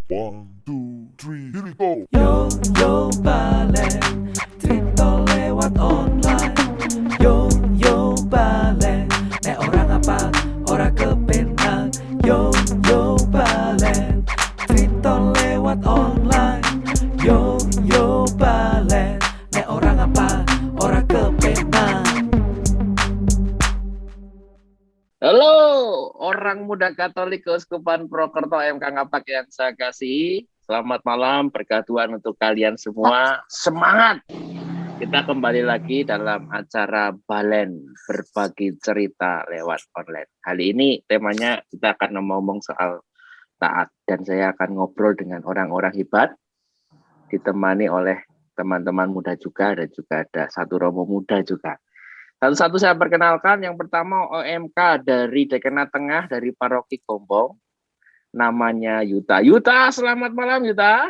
One, two, three, here we go. Yo, yo, balen, cerita lewat online. Yo, balen, nek orang apa, ora kepenak. Yo, balen, cerita lewat online. Yo, balen, nek orang apa, ora kepenak. Halo, orang muda Katolik Keuskupan Purwokerto MK Ngapak yang saya kasih. Selamat malam, berkah Tuhan untuk kalian semua. Semangat! Kita kembali lagi dalam acara Balen, berbagi cerita lewat online. Kali ini temanya kita akan ngomong soal taat. Dan saya akan ngobrol dengan orang-orang hebat, ditemani oleh teman-teman muda juga, dan juga ada satu romo muda juga. Satu-satu saya perkenalkan. Yang pertama OMK dari Dekenat Tengah dari Paroki Gombong. Namanya Yuta. Yuta, selamat malam Yuta.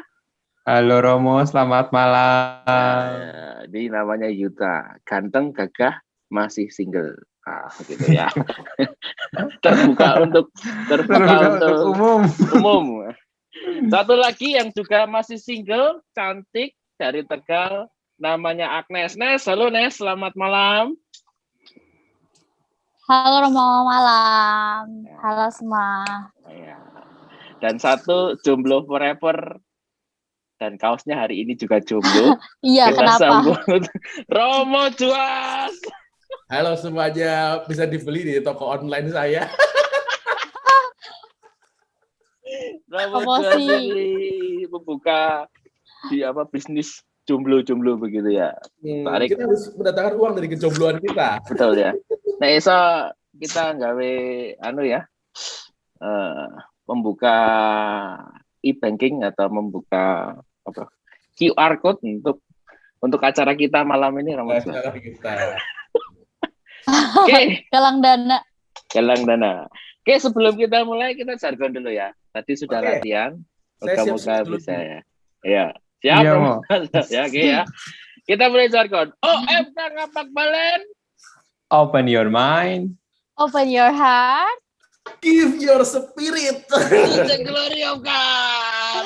Halo Romo, selamat malam. Ini namanya Yuta. Ganteng, gagah, masih single. Begitu ya. terbuka untuk umum. Satu lagi yang juga masih single, cantik, dari Tegal. Namanya Agnes. Nes, halo Nes, selamat malam. Halo Romo, malam. Halo semua. Dan satu jomblo forever. Dan kaosnya hari ini juga jomblo. Iya, Kita kenapa? sambut Romo Juas. Halo semuanya, bisa dibeli di toko online saya. Romo Promosi. Juas ini membuka di bisnis jomblo begitu ya. Tarik. Kita harus mendatangkan uang dari kejombloan kita. Betul ya. Nah, iso kita nggawe membuka e-banking atau membuka QR code untuk acara kita malam ini Romo Juas. Acara kita. Oke. Galang dana. Galang dana. Oke, sebelum kita mulai kita jargon dulu ya. Tadi sudah Oke. latihan. Saya Moga-moga siap-siap dulu. bisa ya. Ya. Siap, Iya, Romo. Mo. Ya, oke ya. Kita mulai jargon. OMK Ngapak Balen. Open your mind. Open your heart. Give your spirit. To the glory of God.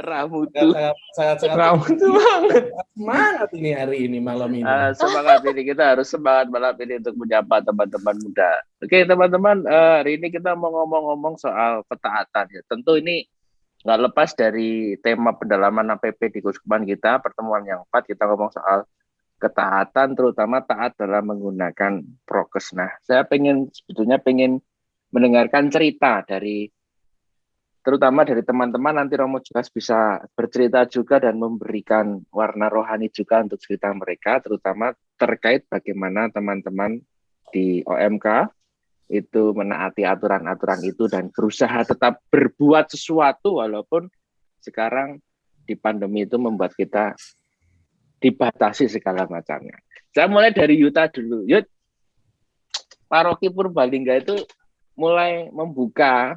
Ramutu. Sangat Rambut banget. semangat ini hari ini, malam ini. Semangat ini, kita harus semangat malam ini untuk menyapa teman-teman muda. Oke teman-teman, hari ini kita mau ngomong-ngomong soal ketaatan ya. Tentu ini nggak lepas dari tema pendalaman APP di Keuskupan kita. Pertemuan yang 4 kita ngomong soal ketaatan, terutama taat dalam menggunakan prokes. Nah, saya sebetulnya pengen mendengarkan cerita terutama dari teman-teman. Nanti Romo juga bisa bercerita juga dan memberikan warna rohani juga untuk cerita mereka, terutama terkait bagaimana teman-teman di OMK itu menaati aturan-aturan itu dan berusaha tetap berbuat sesuatu walaupun sekarang di pandemi itu membuat kita dibatasi segala macamnya. Saya mulai dari Yuta dulu. Yut, Paroki Purbalingga itu mulai membuka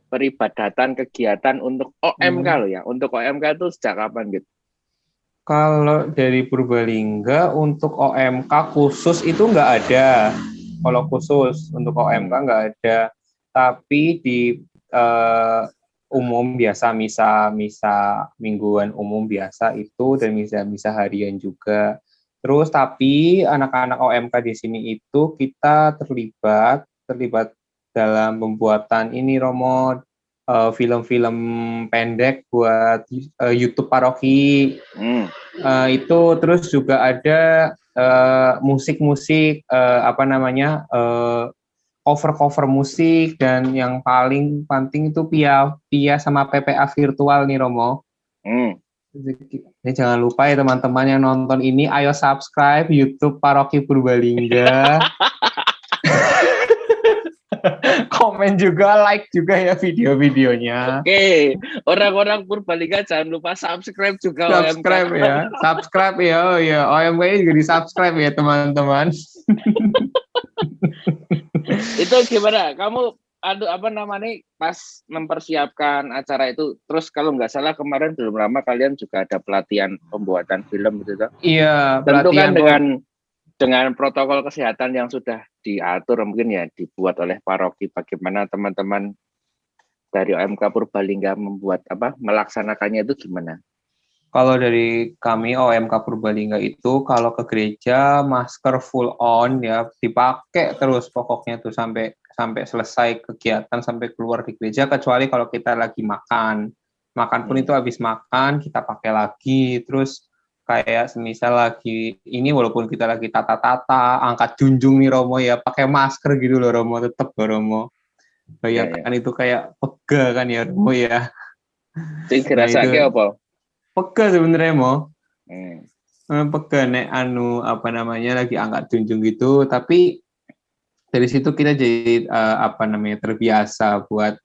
peribadatan kegiatan untuk OMK loh ya. Untuk OMK itu sejak kapan gitu? Kalau dari Purbalingga untuk OMK khusus itu nggak ada. Kalau khusus untuk OMK nggak ada. Tapi di umum biasa, misa mingguan umum biasa itu, dan misa harian juga. Terus tapi anak-anak OMK di sini itu kita terlibat dalam pembuatan ini Romo, film-film pendek buat YouTube paroki. Itu terus juga ada musik-musik cover musik, dan yang paling penting itu Pia sama PPA virtual nih Romo. Jadi jangan lupa ya teman-teman yang nonton ini, ayo subscribe YouTube Paroki Purbalingga. Komen juga, like juga ya video-videonya. Oke, orang-orang Purbalingga jangan lupa subscribe juga. Subscribe ya. Subscribe ya. Oh ya, OMK juga di subscribe ya teman-teman. Itu gimana? Kamu pas mempersiapkan acara itu, terus kalau nggak salah kemarin belum lama kalian juga ada pelatihan pembuatan film gitu toh? Iya, Tentu kan pelatihan dengan dengan protokol kesehatan yang sudah diatur mungkin ya dibuat oleh paroki, bagaimana teman-teman dari OMK Purbalingga melaksanakannya itu gimana? Kalau dari kami OMK Purbalingga itu kalau ke gereja masker full on ya dipakai terus pokoknya tuh sampai selesai kegiatan sampai keluar di gereja, kecuali kalau kita lagi makan pun itu habis makan kita pakai lagi. Terus kayak semisal lagi ini walaupun kita lagi tata-tata angkat junjung nih Romo ya pakai masker gitu loh Romo, tetap Romo. Bayangkan itu kayak pega kan ya Romo ya. Sing dirasake apa? Pega sebenarnya Mo. Pega nek lagi angkat junjung gitu, tapi dari situ kita jadi terbiasa buat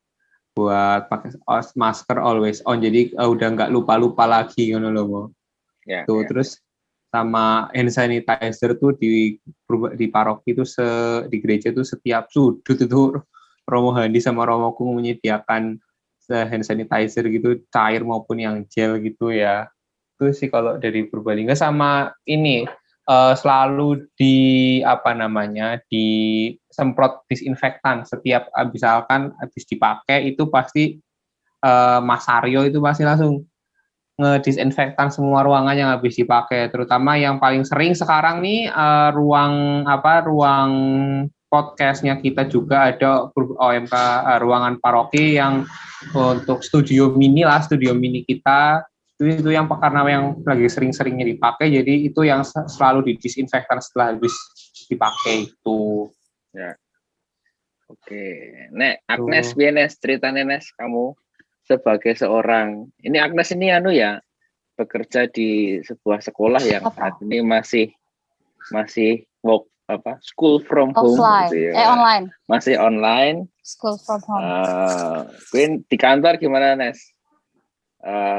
pakai masker always on, jadi udah nggak lupa lagi ngono loh Mo. Terus sama hand sanitizer tuh di paroki itu di gereja tuh setiap sudut itu Romo Handi sama Romoku menyediakan hand sanitizer gitu, cair maupun yang gel gitu ya. Itu sih kalau dari Purbalingga. Sama ini selalu disemprot disinfektan setiap misalkan habis dipakai itu pasti Mas Aryo itu pasti langsung ngedisinfektan semua ruangan yang habis dipakai, terutama yang paling sering sekarang nih ruang podcastnya kita juga ada OMK ruangan paroki yang untuk studio mini kita itu yang karena yang lagi sering-seringnya dipakai, jadi itu yang selalu didisinfektan setelah habis dipakai itu. Ya. Oke, Nek Agnes Bienes ceritanya Nes, kamu sebagai seorang, ini Agnes ini bekerja di sebuah sekolah yang saat ini masih school from home gitu ya. Online. Masih online. School from home. Di kantor gimana Nes?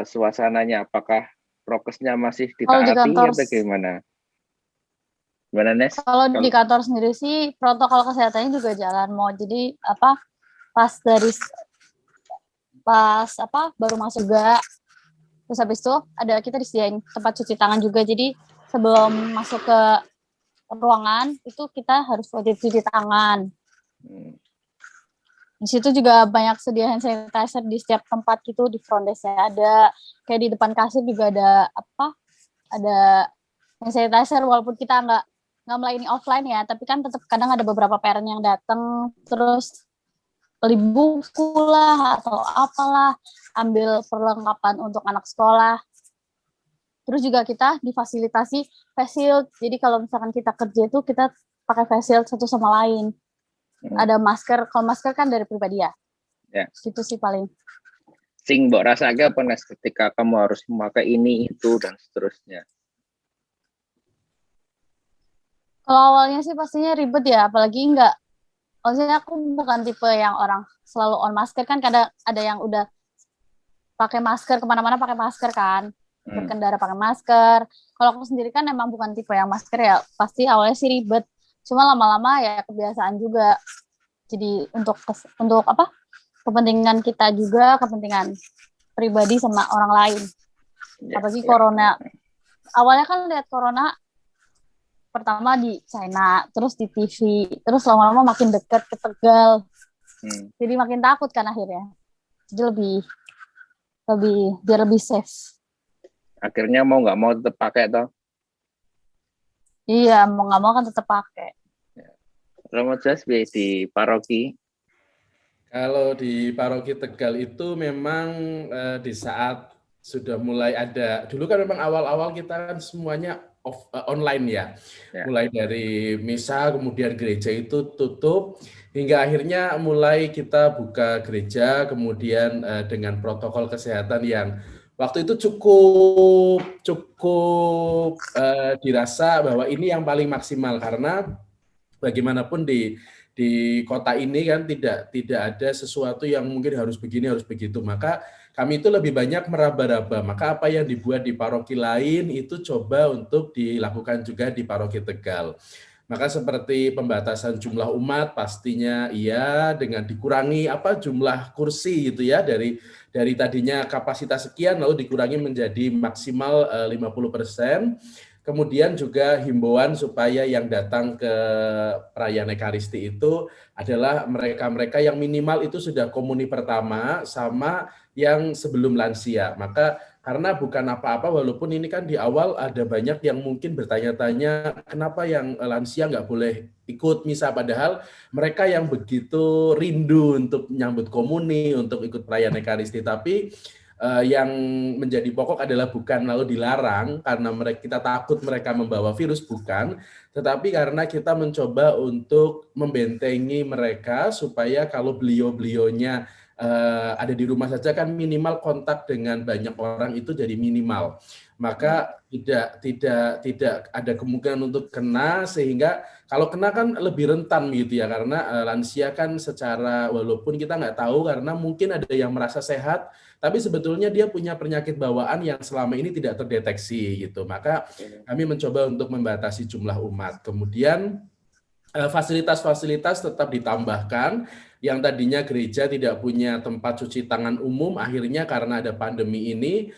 Suasananya apakah prokesnya masih ditaati atau gimana? Gimana Nes? Kalau di kantor sendiri sih protokol kesehatannya juga jalan Mo. Jadi baru masuk juga, terus habis itu kita disediain tempat cuci tangan juga, jadi sebelum masuk ke ruangan itu kita harus wajib cuci tangan. Di situ juga banyak sedia hand sanitizer di setiap tempat gitu, di front desk-nya ada, kayak di depan kasir juga ada hand sanitizer, walaupun kita nggak melayani offline ya, tapi kan tetap kadang ada beberapa parent yang datang terus beli buku lah atau apalah, ambil perlengkapan untuk anak sekolah. Terus juga kita difasilitasi face shield, jadi kalau misalkan kita kerja itu kita pakai face shield satu sama lain. Ada masker, kalau masker kan dari pribadi ya. Gitu sih paling. Sing mbok rasake apa Nes ketika kamu harus memakai ini itu dan seterusnya? Kalau awalnya sih pastinya ribet ya, apalagi maksudnya aku bukan tipe yang orang selalu on masker, kan kadang ada yang udah pakai masker kemana-mana pakai masker kan, berkendara pakai masker. Kalau aku sendiri kan emang bukan tipe yang masker ya, pasti awalnya sih ribet, cuma lama-lama ya kebiasaan juga. Jadi untuk kepentingan kita juga, kepentingan pribadi sama orang lain. Apalagi corona, awalnya kan lihat corona pertama di China, terus di TV, terus lama-lama makin dekat ke Tegal, jadi makin takut kan akhirnya. Jadi biar lebih safe. Akhirnya mau nggak mau tetap pakai toh? Iya, mau nggak mau kan tetap pakai. Romo Jas di paroki. Kalau di paroki Tegal itu memang di saat sudah mulai ada, dulu kan memang awal-awal kita kan semuanya online ya. Mulai dari misa, kemudian gereja itu tutup, hingga akhirnya mulai kita buka gereja, kemudian dengan protokol kesehatan yang waktu itu cukup dirasa bahwa ini yang paling maksimal, karena bagaimanapun di kota ini kan tidak ada sesuatu yang mungkin harus begini harus begitu, maka kami itu lebih banyak meraba-raba. Maka apa yang dibuat di paroki lain itu coba untuk dilakukan juga di paroki Tegal. Maka seperti pembatasan jumlah umat pastinya iya, dengan dikurangi jumlah kursi gitu ya, dari tadinya kapasitas sekian lalu dikurangi menjadi maksimal 50%. Kemudian juga himbauan supaya yang datang ke perayaan Ekaristi itu adalah mereka-mereka yang minimal itu sudah komuni pertama sama yang sebelum lansia. Maka karena bukan apa-apa, walaupun ini kan di awal ada banyak yang mungkin bertanya-tanya kenapa yang lansia nggak boleh ikut misa, padahal mereka yang begitu rindu untuk menyambut komuni, untuk ikut perayaan Ekaristi. Tapi yang menjadi pokok adalah bukan lalu dilarang karena kita takut mereka membawa virus, bukan, tetapi karena kita mencoba untuk membentengi mereka supaya kalau beliau-beliaunya ada di rumah saja kan minimal kontak dengan banyak orang itu jadi minimal. Maka tidak ada kemungkinan untuk kena, sehingga kalau kena kan lebih rentan gitu ya, karena lansia kan secara walaupun kita nggak tahu karena mungkin ada yang merasa sehat tapi sebetulnya dia punya penyakit bawaan yang selama ini tidak terdeteksi gitu. Maka kami mencoba untuk membatasi jumlah umat. Kemudian fasilitas-fasilitas tetap ditambahkan. Yang tadinya gereja tidak punya tempat cuci tangan umum, akhirnya karena ada pandemi ini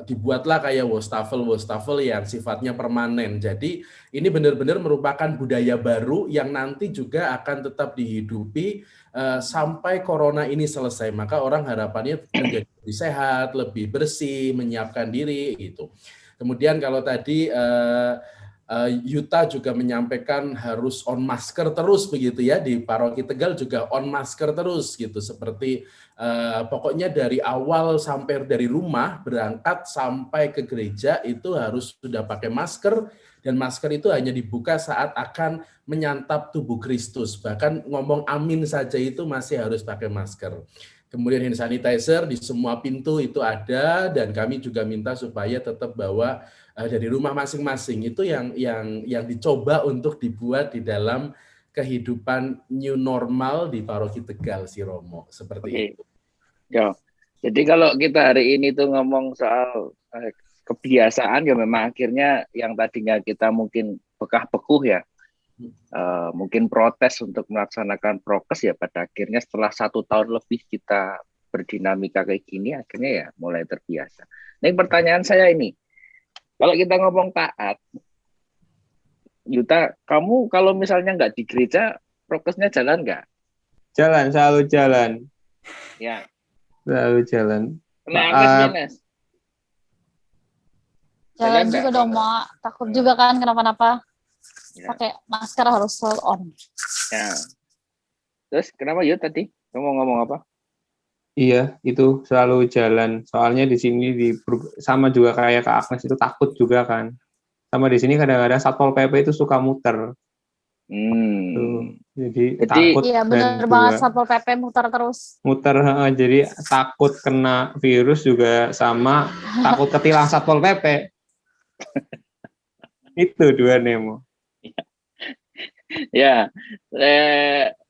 dibuatlah kayak wastafel yang sifatnya permanen. Jadi ini benar-benar merupakan budaya baru yang nanti juga akan tetap dihidupi sampai corona ini selesai. Maka orang harapannya menjadi lebih sehat, lebih bersih, menyiapkan diri gitu. Kemudian kalau tadi Yuta juga menyampaikan harus on masker terus begitu ya, di Paroki Tegal juga on masker terus gitu, seperti pokoknya dari awal sampai dari rumah berangkat sampai ke gereja itu harus sudah pakai masker, dan masker itu hanya dibuka saat akan menyantap tubuh Kristus, bahkan ngomong amin saja itu masih harus pakai masker. Kemudian hand sanitizer di semua pintu itu ada, dan kami juga minta supaya tetap bawa dari rumah masing-masing. Itu yang dicoba untuk dibuat di dalam kehidupan new normal di Paroki Tegal, si Romo, seperti itu. Ya. Jadi kalau kita hari ini tuh ngomong soal kebiasaan, ya memang akhirnya yang tadinya kita mungkin bekah-bekuh ya, mungkin protes untuk melaksanakan prokes, ya pada akhirnya setelah 1 tahun lebih kita berdinamika kayak gini, akhirnya ya mulai terbiasa. Nah, pertanyaan saya ini, kalau kita ngomong taat, Yuta, kamu kalau misalnya nggak di gereja, prokesnya jalan nggak? Jalan, selalu jalan. Ya. Selalu jalan. Nes. Jalan juga dong, Mak. Takut juga kan kenapa-napa. Ya. Pakai masker harus selalu on. Ya. Terus kenapa Yud tadi? Kamu ngomong apa? Iya, itu selalu jalan. Soalnya di sini sama juga kayak Kak Agnes itu takut juga kan. Sama di sini kadang-kadang Satpol PP itu suka muter. Jadi takut. Iya, benar banget, Satpol PP muter terus. Muter, jadi takut kena virus juga sama takut ketilang Satpol PP. Itu dua Nemo. Ya,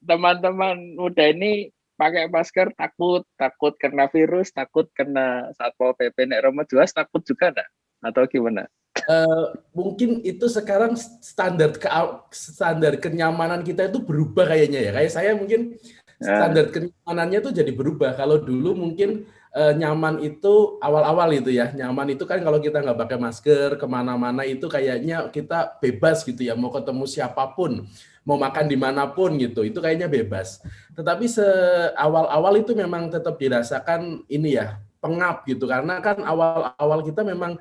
teman-teman muda ini pakai masker takut kena virus, takut kena Satpol PP. Nek Romo jelas takut juga enggak? Atau gimana? Mungkin itu sekarang standar kenyamanan kita itu berubah kayaknya ya. Kayak saya mungkin standar kenyamanannya tuh jadi berubah. Kalau dulu mungkin nyaman itu awal-awal itu ya. Nyaman itu kan kalau kita nggak pakai masker kemana-mana itu kayaknya kita bebas gitu ya. Mau ketemu siapapun, mau makan dimanapun gitu. Itu kayaknya bebas. Tetapi awal-awal itu memang tetap dirasakan ini ya, pengap gitu. Karena kan awal-awal kita memang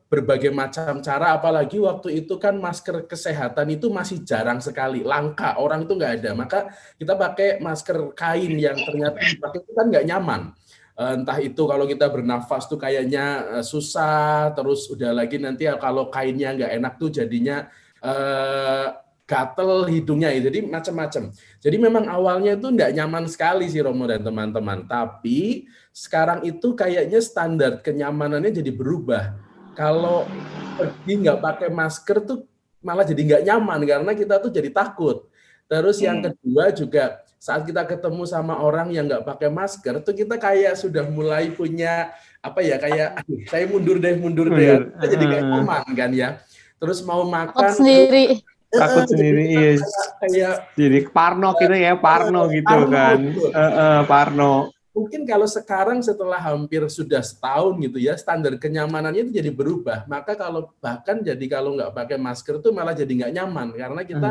berbagai macam cara, apalagi waktu itu kan masker kesehatan itu masih jarang sekali, langka, orang itu nggak ada, maka kita pakai masker kain yang ternyata dipakai itu kan nggak nyaman. Entah itu kalau kita bernafas tuh kayaknya susah, terus udah lagi nanti kalau kainnya nggak enak tuh jadinya gatel hidungnya, ya. Jadi macam-macam. Jadi memang awalnya itu nggak nyaman sekali sih Romo dan teman-teman. Tapi sekarang itu kayaknya standar kenyamanannya jadi berubah. Kalau pergi nggak pakai masker tuh malah jadi nggak nyaman karena kita tuh jadi takut. Terus yang kedua juga saat kita ketemu sama orang yang nggak pakai masker tuh kita kayak sudah mulai punya apa ya, kayak saya mundur deh, jadi nggak nyaman kan ya. Terus mau makan takut sendiri, kayak jadi parno gitu ya, parno gitu kan, parno. mungkin kalau sekarang setelah hampir sudah setahun gitu ya, standar kenyamanannya itu jadi berubah. Maka bahkan kalau nggak pakai masker tuh malah jadi nggak nyaman karena kita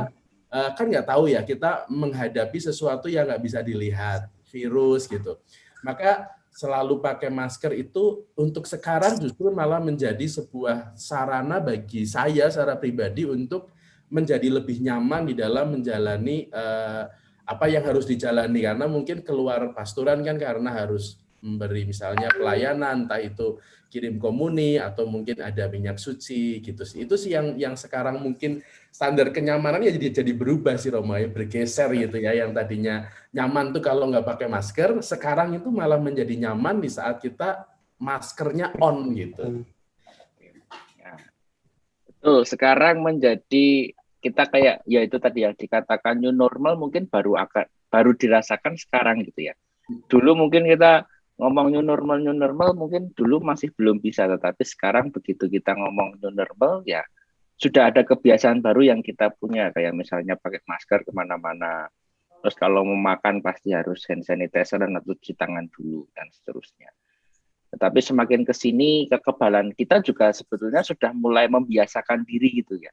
kan nggak tahu ya, kita menghadapi sesuatu yang nggak bisa dilihat, virus gitu. Maka selalu pakai masker itu untuk sekarang justru malah menjadi sebuah sarana bagi saya secara pribadi untuk menjadi lebih nyaman di dalam menjalani apa yang harus dijalani, karena mungkin keluar pastoran kan karena harus memberi misalnya pelayanan, entah itu kirim komuni atau mungkin ada minyak suci gitu sih. Itu sih yang sekarang mungkin standar kenyamanannya jadi berubah sih Romo, ya, bergeser gitu ya. Yang tadinya nyaman tuh kalau nggak pakai masker, sekarang itu malah menjadi nyaman di saat kita maskernya on gitu. Betul, sekarang menjadi kita kayak ya itu tadi ya dikatakan new normal mungkin baru dirasakan sekarang gitu ya. Dulu mungkin kita ngomong new normal mungkin dulu masih belum bisa, tetapi sekarang begitu kita ngomong new normal ya sudah ada kebiasaan baru yang kita punya, kayak misalnya pakai masker kemana-mana. Terus kalau mau makan pasti harus hand sanitizer atau cuci tangan dulu dan seterusnya. Tetapi semakin ke sini kekebalan kita juga sebetulnya sudah mulai membiasakan diri gitu ya.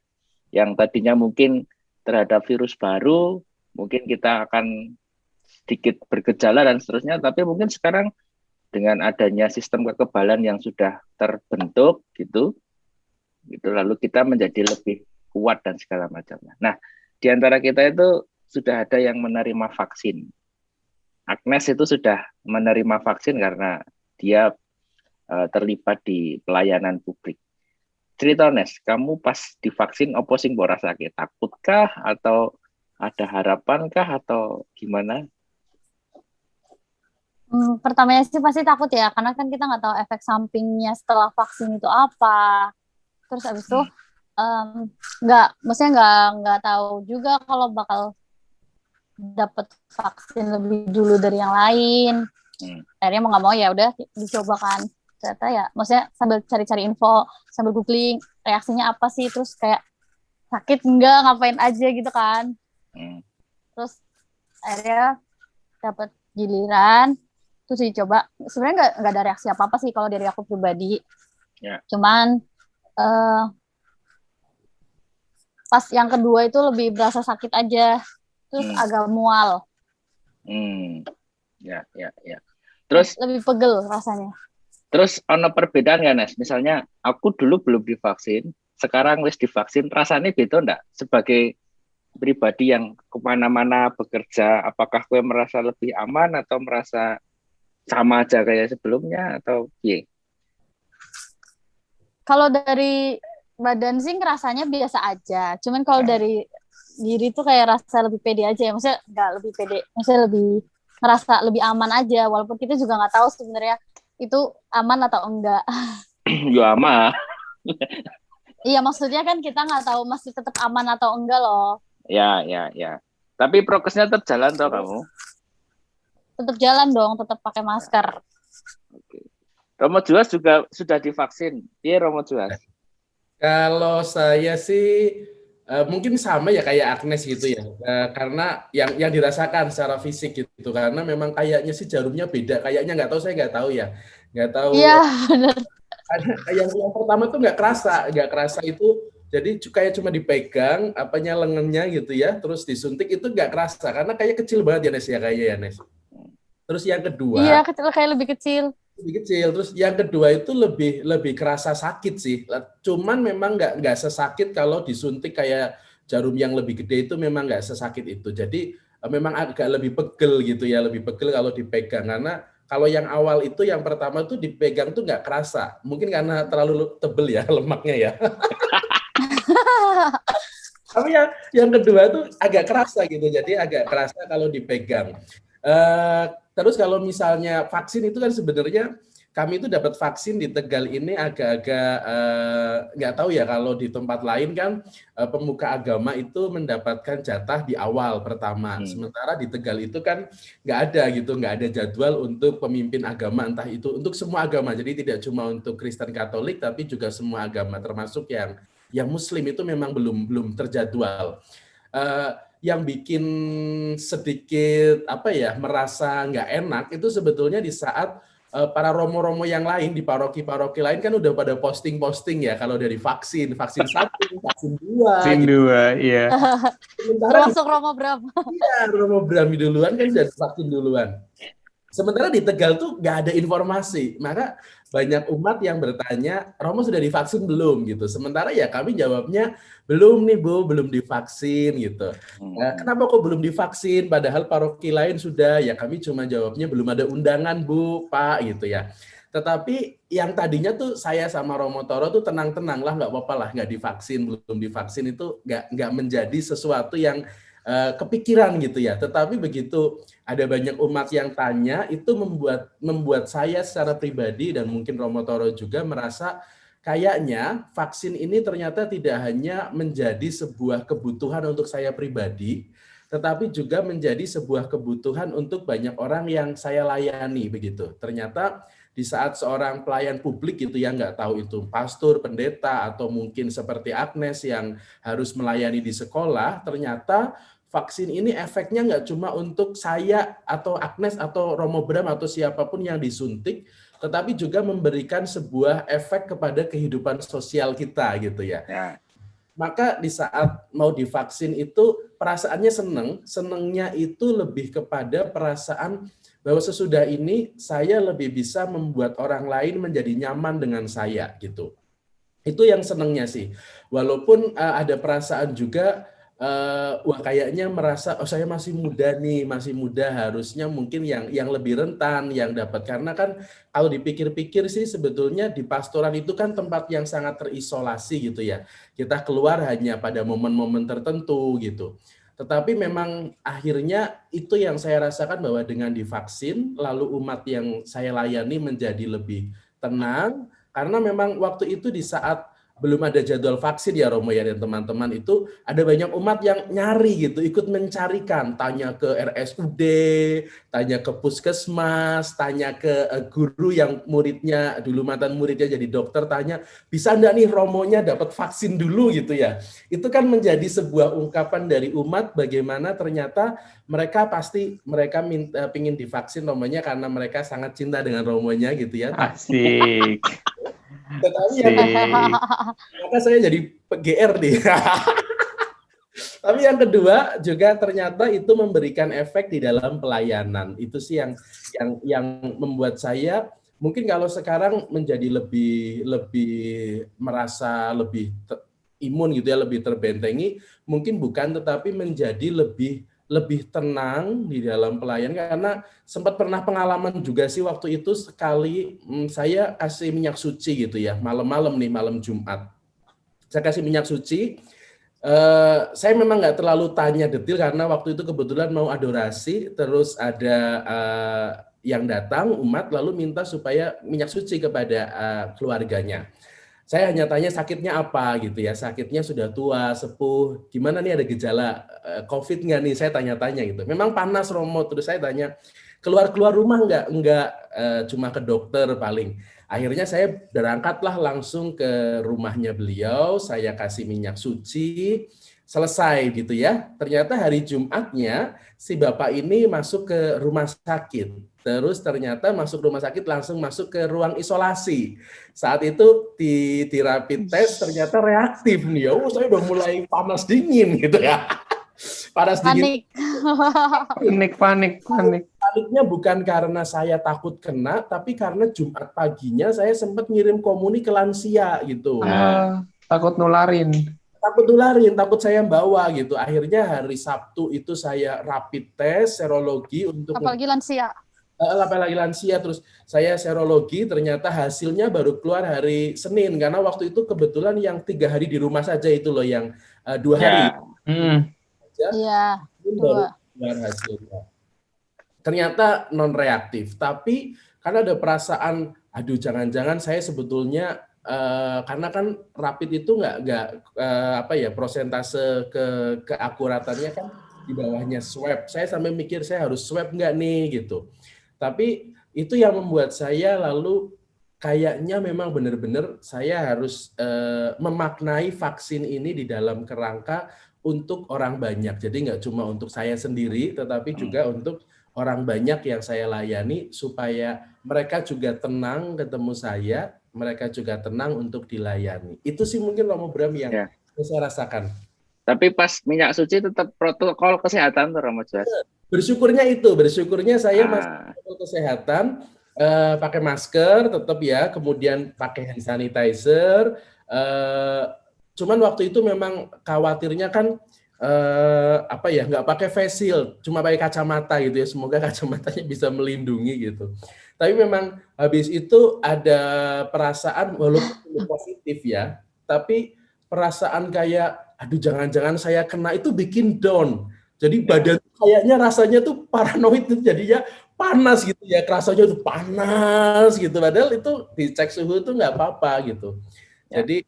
Yang tadinya mungkin terhadap virus baru, mungkin kita akan sedikit bergejala dan seterusnya, tapi mungkin sekarang dengan adanya sistem kekebalan yang sudah terbentuk gitu lalu kita menjadi lebih kuat dan segala macamnya. Nah, di antara kita itu sudah ada yang menerima vaksin. Agnes itu sudah menerima vaksin karena dia terlibat di pelayanan publik. Cerita Nes, kamu pas divaksin apa sing mbok rasake? Takutkah atau ada harapankah atau gimana? Pertamanya sih pasti takut ya, karena kan kita nggak tahu efek sampingnya setelah vaksin itu apa. Terus abis itu nggak tahu juga kalau bakal dapat vaksin lebih dulu dari yang lain. Akhirnya mau nggak mau ya udah dicoba kan. Ternyata ya, maksudnya sambil cari-cari info, sambil googling reaksinya apa sih, terus kayak sakit enggak, ngapain aja gitu kan. Terus akhirnya dapat giliran, terus dicoba. Sebenarnya nggak ada reaksi apa-apa sih kalau dari aku pribadi. Cuman pas yang kedua itu lebih berasa sakit aja, terus agak mual. Ya. Terus lebih pegel rasanya. Terus ono perbedaan ya Nes? Misalnya aku dulu belum divaksin, sekarang wis divaksin, rasanya beda enggak? Sebagai pribadi yang kemana-mana bekerja, apakah gue merasa lebih aman atau merasa sama aja kayak sebelumnya atau piye? Kalau dari badan sih rasanya biasa aja. Cuman kalau dari diri tuh kayak rasa lebih pede aja ya. Maksudnya nggak lebih pede, maksudnya lebih ngerasa lebih aman aja. Walaupun kita juga nggak tahu sebenarnya itu aman atau enggak. Ya aman. Iya, maksudnya kan kita nggak tahu masih tetap aman atau enggak loh. Ya. Tapi prokesnya tetap jalan toh kamu? Tetap jalan dong, tetap pakai masker. Oke. Romo Juas juga sudah divaksin. Iya Romo Juas. Kalau saya sih mungkin sama ya kayak Agnes gitu ya, karena yang dirasakan secara fisik gitu, karena memang kayaknya sih jarumnya beda, kayaknya nggak tahu, saya nggak tahu ya, nggak tahu. Iya benar. Yang pertama tuh nggak kerasa itu, jadi kayak cuma dipegang apanya lengannya gitu ya, terus disuntik itu nggak kerasa, karena kayak kecil banget ya Nes ya, kayaknya ya Nes. Terus yang kedua, iya kecil, kayak lebih kecil. Terus yang kedua itu lebih kerasa sakit sih, cuman memang nggak sesakit kalau disuntik kayak jarum yang lebih gede, itu memang nggak sesakit itu, jadi memang agak lebih pegel gitu ya, lebih pegel kalau dipegang, karena kalau yang awal itu yang pertama tuh dipegang tuh nggak kerasa, mungkin karena terlalu tebel ya lemaknya ya. Tapi yang kedua tuh agak kerasa gitu, jadi agak kerasa kalau dipegang. Terus kalau misalnya vaksin itu kan sebenarnya kami itu dapat vaksin di Tegal ini agak-agak nggak tahu ya, kalau di tempat lain kan pemuka agama itu mendapatkan jatah di awal pertama, sementara di Tegal itu kan nggak ada jadwal untuk pemimpin agama, entah itu untuk semua agama, jadi tidak cuma untuk Kristen Katolik tapi juga semua agama, termasuk yang Muslim itu memang belum terjadwal. yang bikin sedikit merasa nggak enak itu sebetulnya di saat para romo-romo yang lain di paroki-paroki lain kan udah pada posting-posting ya kalau dari vaksin 1, vaksin 2. Vaksin gitu. 2, iya. Termasuk Romo berapa? Iya, Romo Brami duluan kan udah vaksin duluan. Sementara di Tegal tuh nggak ada informasi, maka banyak umat yang bertanya, Romo sudah divaksin belum gitu. Sementara ya kami jawabnya belum nih Bu, belum divaksin gitu. Kenapa kok belum divaksin? Padahal paroki lain sudah. Ya kami cuma jawabnya belum ada undangan Bu, Pak gitu ya. Tetapi yang tadinya tuh saya sama Romo Toro tuh tenang-tenang lah, nggak apa-apa lah, nggak divaksin, belum divaksin itu nggak menjadi sesuatu yang kepikiran gitu ya. Tetapi begitu ada banyak umat yang tanya, itu membuat saya secara pribadi dan mungkin Romo Toro juga merasa kayaknya vaksin ini ternyata tidak hanya menjadi sebuah kebutuhan untuk saya pribadi, tetapi juga menjadi sebuah kebutuhan untuk banyak orang yang saya layani begitu. Ternyata di saat seorang pelayan publik gitu ya, nggak tahu itu pastor, pendeta, atau mungkin seperti Agnes yang harus melayani di sekolah, ternyata vaksin ini efeknya nggak cuma untuk saya atau Agnes atau Romo Bram atau siapapun yang disuntik, tetapi juga memberikan sebuah efek kepada kehidupan sosial kita gitu ya. Maka di saat mau divaksin itu perasaannya senengnya itu lebih kepada perasaan bahwa sesudah ini saya lebih bisa membuat orang lain menjadi nyaman dengan saya gitu. Itu yang senengnya sih. Walaupun ada perasaan juga wah kayaknya merasa saya masih muda nih, masih muda, harusnya mungkin yang lebih rentan yang dapat, karena kan kalau dipikir-pikir sih sebetulnya di pastoran itu kan tempat yang sangat terisolasi gitu ya. Kita keluar hanya pada momen-momen tertentu gitu. Tetapi memang akhirnya itu yang saya rasakan bahwa dengan divaksin lalu umat yang saya layani menjadi lebih tenang, karena memang waktu itu di saat belum ada jadwal vaksin ya Romo ya dan teman-teman, itu ada banyak umat yang nyari gitu, ikut mencarikan, tanya ke RSUD, tanya ke puskesmas, tanya ke guru yang muridnya dulu mantan muridnya jadi dokter, tanya bisa enggak nih Romonya dapat vaksin dulu gitu ya. Itu kan menjadi sebuah ungkapan dari umat bagaimana ternyata mereka pingin divaksin Romonya karena mereka sangat cinta dengan Romonya gitu ya. Asik. Tetapi maka saya jadi GR nih. Tapi yang kedua juga ternyata itu memberikan efek di dalam pelayanan. Itu sih yang membuat saya mungkin kalau sekarang menjadi lebih merasa lebih imun gitu ya, lebih terbentengi, mungkin bukan, tetapi menjadi lebih tenang di dalam pelayanan, karena sempat pernah pengalaman juga sih waktu itu sekali saya kasih minyak suci gitu ya, malam-malam nih, malam Jumat. Saya kasih minyak suci, saya memang nggak terlalu tanya detail karena waktu itu kebetulan mau adorasi, terus ada yang datang umat lalu minta supaya minyak suci kepada keluarganya. Saya hanya tanya sakitnya apa gitu ya, sakitnya sudah tua, sepuh, gimana nih, ada gejala COVID nggak nih, saya tanya-tanya gitu. Memang panas Romo, terus saya tanya, keluar rumah nggak cuma ke dokter paling. Akhirnya saya berangkatlah langsung ke rumahnya beliau, saya kasih minyak suci, selesai gitu ya. Ternyata hari Jumatnya si bapak ini masuk ke rumah sakit. Terus ternyata masuk rumah sakit langsung masuk ke ruang isolasi. Saat itu di rapid test ternyata reaktif nih. Oh, saya udah mulai panas dingin gitu ya. Panas dingin. Panik. Paniknya bukan karena saya takut kena, tapi karena Jumat paginya saya sempat ngirim komuni ke lansia gitu. Takut nularin. Takut saya bawa gitu. Akhirnya hari Sabtu itu saya rapid test serologi untuk apalagi lansia, terus saya serologi, ternyata hasilnya baru keluar hari Senin, karena waktu itu kebetulan yang 3 hari di rumah saja itu loh, yang 2 hari. Iya. Baru keluar hasilnya. Ternyata non reaktif, tapi karena ada perasaan, aduh jangan-jangan saya sebetulnya karena kan rapid itu nggak prosentase keakuratannya kan di bawahnya swab. Saya sampai mikir saya harus swab nggak nih gitu. Tapi itu yang membuat saya lalu kayaknya memang benar-benar saya harus memaknai vaksin ini di dalam kerangka untuk orang banyak. Jadi nggak cuma untuk saya sendiri, tetapi juga untuk orang banyak yang saya layani supaya mereka juga tenang ketemu saya, mereka juga tenang untuk dilayani. Itu sih mungkin Romo Bram yang saya rasakan. Tapi pas minyak suci tetap protokol kesehatan tuh Romo Juas. Bersyukurnya saya masih protokol kesehatan, pakai masker tetap ya, kemudian pakai hand sanitizer. Cuman waktu itu memang khawatirnya kan nggak pakai face shield, cuma pakai kacamata gitu ya, semoga kacamatanya bisa melindungi gitu. Tapi memang habis itu ada perasaan walaupun positif ya, tapi perasaan kayak aduh jangan-jangan saya kena, itu bikin down. Jadi badan kayaknya rasanya tuh paranoid, jadinya panas gitu ya, rasanya tuh panas gitu, padahal itu dicek suhu tuh nggak apa-apa gitu. Jadi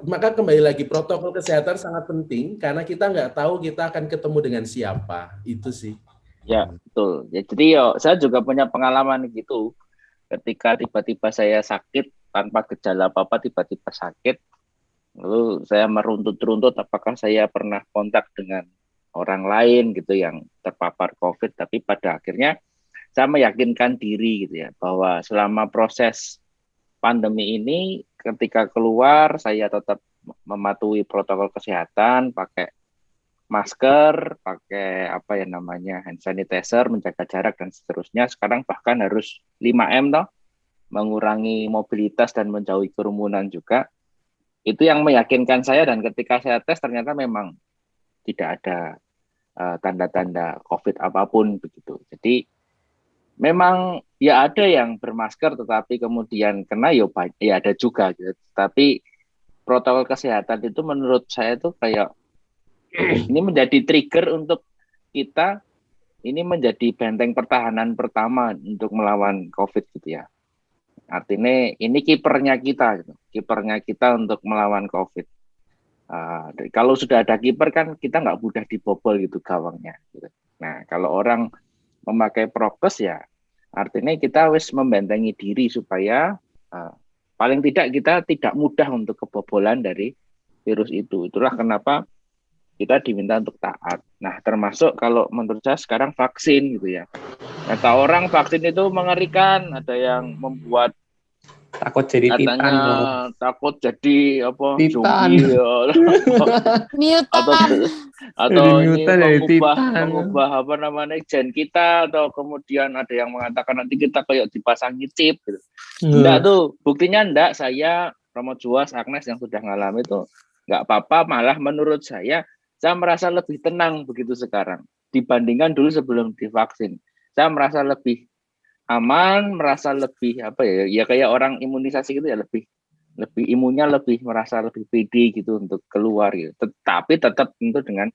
maka kembali lagi protokol kesehatan sangat penting karena kita nggak tahu kita akan ketemu dengan siapa, itu sih. Ya betul. Ya, jadi saya juga punya pengalaman gitu. Ketika tiba-tiba saya sakit tanpa gejala apa-apa, tiba-tiba sakit, lalu saya meruntut-runtut apakah saya pernah kontak dengan orang lain gitu yang terpapar COVID. Tapi pada akhirnya saya meyakinkan diri gitu ya bahwa selama proses pandemi ini ketika keluar saya tetap mematuhi protokol kesehatan, pakai masker, pakai hand sanitizer, menjaga jarak dan seterusnya. Sekarang bahkan harus 5M toh, mengurangi mobilitas dan menjauhi kerumunan juga. Itu yang meyakinkan saya, dan ketika saya tes ternyata memang tidak ada tanda-tanda COVID apapun begitu. Jadi memang ya ada yang bermasker tetapi kemudian kena ya ada juga gitu. Tapi protokol kesehatan itu menurut saya tuh kayak ini menjadi trigger untuk kita, ini menjadi benteng pertahanan pertama untuk melawan COVID gitu ya. Artinya ini kipernya kita gitu. Kipernya kita untuk melawan COVID. Kalau sudah ada kiper kan kita nggak mudah dibobol gitu gawangnya gitu. Nah kalau orang memakai prokes ya artinya kita wis membentengi diri supaya paling tidak kita tidak mudah untuk kebobolan dari virus itu. Itulah kenapa kita diminta untuk taat. Nah termasuk kalau menurut saya sekarang vaksin gitu ya. Kata orang vaksin itu mengerikan, ada yang membuat takut jadi titan, takut jadi apa titan. zombie atau ini mengubah gen kita, atau kemudian ada yang mengatakan nanti kita kayak dipasangi chip gitu. Enggak tuh, buktinya enggak. Saya Romo Juas, Agnes yang sudah ngalami itu enggak apa-apa, malah menurut saya merasa lebih tenang begitu sekarang dibandingkan dulu sebelum divaksin. Saya merasa lebih aman, merasa lebih ya kayak orang imunisasi gitu ya, lebih imunnya merasa lebih pede gitu untuk keluar gitu. Tetapi tetap tentu dengan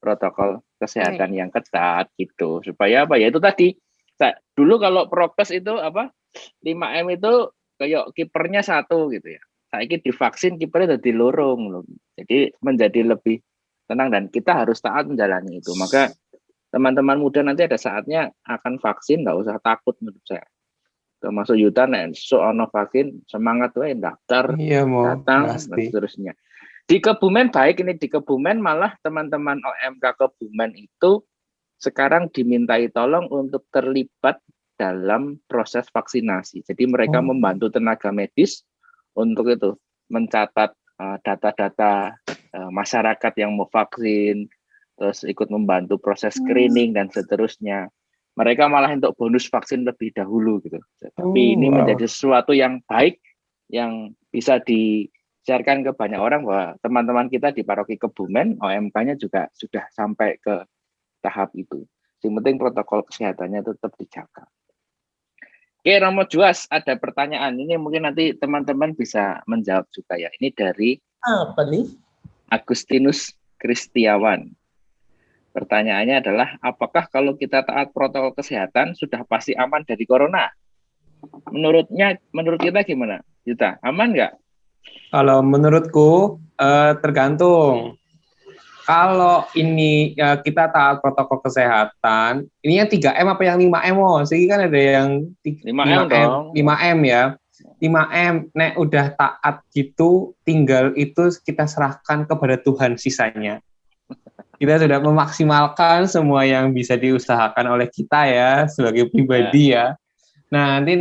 protokol kesehatan yang ketat gitu. Supaya ya itu tadi. Dulu kalau prokes itu 5M itu kayak kipernya 1 gitu ya. Saiki divaksin kipernya jadi lorong loh. Jadi menjadi lebih tenang dan kita harus taat menjalani itu. Maka teman-teman muda nanti ada saatnya akan vaksin, nggak usah takut menurut saya. Termasuk Yuta, soal vaksin semangat wae daftar, datang dan seterusnya. Di Kebumen baik, ini di Kebumen malah teman-teman OMK Kebumen itu sekarang dimintai tolong untuk terlibat dalam proses vaksinasi. Jadi mereka membantu tenaga medis untuk itu mencatat data-data masyarakat yang mau vaksin, terus ikut membantu proses screening dan seterusnya. Mereka malah untuk bonus vaksin lebih dahulu gitu. Tapi ini menjadi sesuatu yang baik yang bisa di-sharekan ke banyak orang bahwa teman-teman kita di Paroki Kebumen, OMK-nya juga sudah sampai ke tahap itu. Yang penting protokol kesehatannya tetap dijaga. Oke, Romo Juas, ada pertanyaan. Ini mungkin nanti teman-teman bisa menjawab juga ya. Ini dari apa nih? Agustinus Kristiawan. Pertanyaannya adalah, apakah kalau kita taat protokol kesehatan sudah pasti aman dari corona? Menurut kita gimana? Yuta, aman nggak? Kalau menurutku tergantung. Kalau ini kita taat protokol kesehatan, ini yang 3M apa yang 5M? Sih kan ada yang 5M dong. 5M ya. 5M, nek udah taat gitu, tinggal itu kita serahkan kepada Tuhan sisanya. kita sudah memaksimalkan semua yang bisa diusahakan oleh kita ya sebagai pribadi ya. Nah, nanti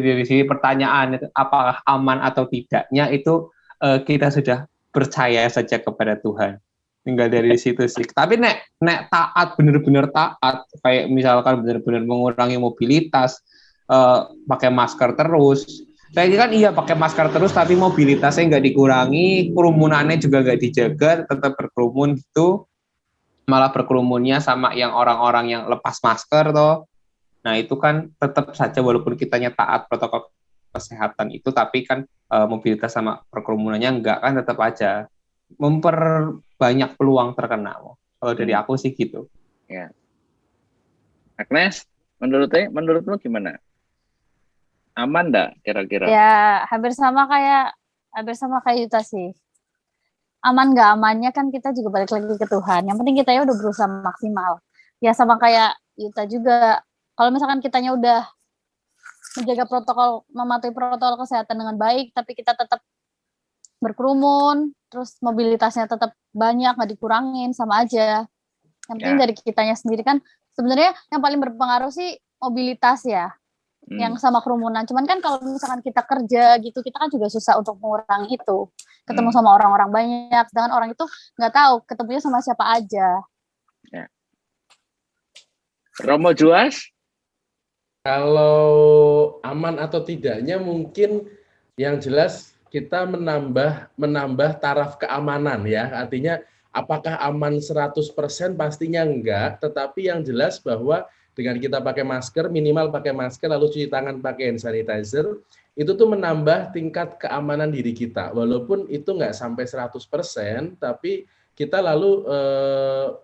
dari sini pertanyaan itu apakah aman atau tidaknya itu kita sudah percaya saja kepada Tuhan. Tinggal dari situ sih. Tapi nek taat, bener-bener taat, kayak misalkan bener-bener mengurangi mobilitas, pakai masker terus. Saya kan iya pakai masker terus, tapi mobilitasnya nggak dikurangi, kerumunannya juga nggak dijaga, tetap berkerumun gitu. Malah berkerumunnya sama yang orang-orang yang lepas masker toh. Nah itu kan tetap saja walaupun kitanya taat protokol kesehatan itu, tapi kan mobilitas sama perkerumunannya enggak kan tetap aja memperbanyak peluang terkena. Kalau dari aku sih gitu. Ya. Agnes, menurutmu gimana? Aman enggak kira-kira? Ya hampir sama kayak Yuta sih. Aman nggak amannya kan kita juga balik lagi ke Tuhan. Yang penting kita ya udah berusaha maksimal. Ya sama kayak Yuta juga. Kalau misalkan kitanya udah menjaga mematuhi protokol kesehatan dengan baik, tapi kita tetap berkerumun, terus mobilitasnya tetap banyak, nggak dikurangin, sama aja. Yang penting dari kitanya sendiri kan, sebenarnya yang paling berpengaruh sih mobilitas ya, yang sama kerumunan. Cuman kan kalau misalkan kita kerja gitu, kita kan juga susah untuk mengurangi itu. Ketemu sama orang-orang banyak, sedangkan orang itu nggak tahu ketemunya sama siapa aja. Ya. Romo Juas? Kalau aman atau tidaknya mungkin yang jelas kita menambah taraf keamanan ya. Artinya apakah aman 100% pastinya enggak, tetapi yang jelas bahwa dengan kita pakai masker, minimal pakai masker lalu cuci tangan pakai hand sanitizer, itu tuh menambah tingkat keamanan diri kita. Walaupun itu enggak sampai 100%, tapi kita lalu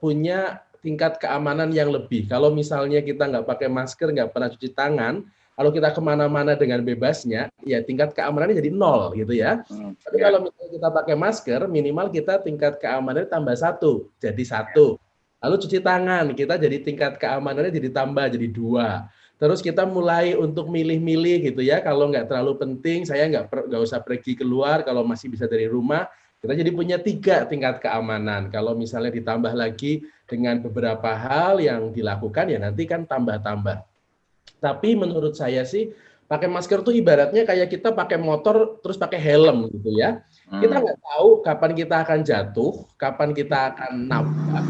punya tingkat keamanan yang lebih. Kalau misalnya kita nggak pakai masker, nggak pernah cuci tangan, kalau kita kemana-mana dengan bebasnya, ya tingkat keamanannya jadi 0 gitu ya. Tapi kalau misalnya kita pakai masker, minimal kita tingkat keamanannya tambah 1, jadi 1. Lalu cuci tangan, kita jadi tingkat keamanannya jadi tambah, jadi 2. Terus kita mulai untuk milih-milih gitu ya, kalau nggak terlalu penting, saya nggak usah pergi keluar, kalau masih bisa dari rumah, kita jadi punya 3 tingkat keamanan. Kalau misalnya ditambah lagi dengan beberapa hal yang dilakukan, ya nanti kan tambah-tambah. Tapi menurut saya sih, pakai masker tuh ibaratnya kayak kita pakai motor terus pakai helm gitu ya. Kita nggak tahu kapan kita akan jatuh, kapan kita akan nabrak.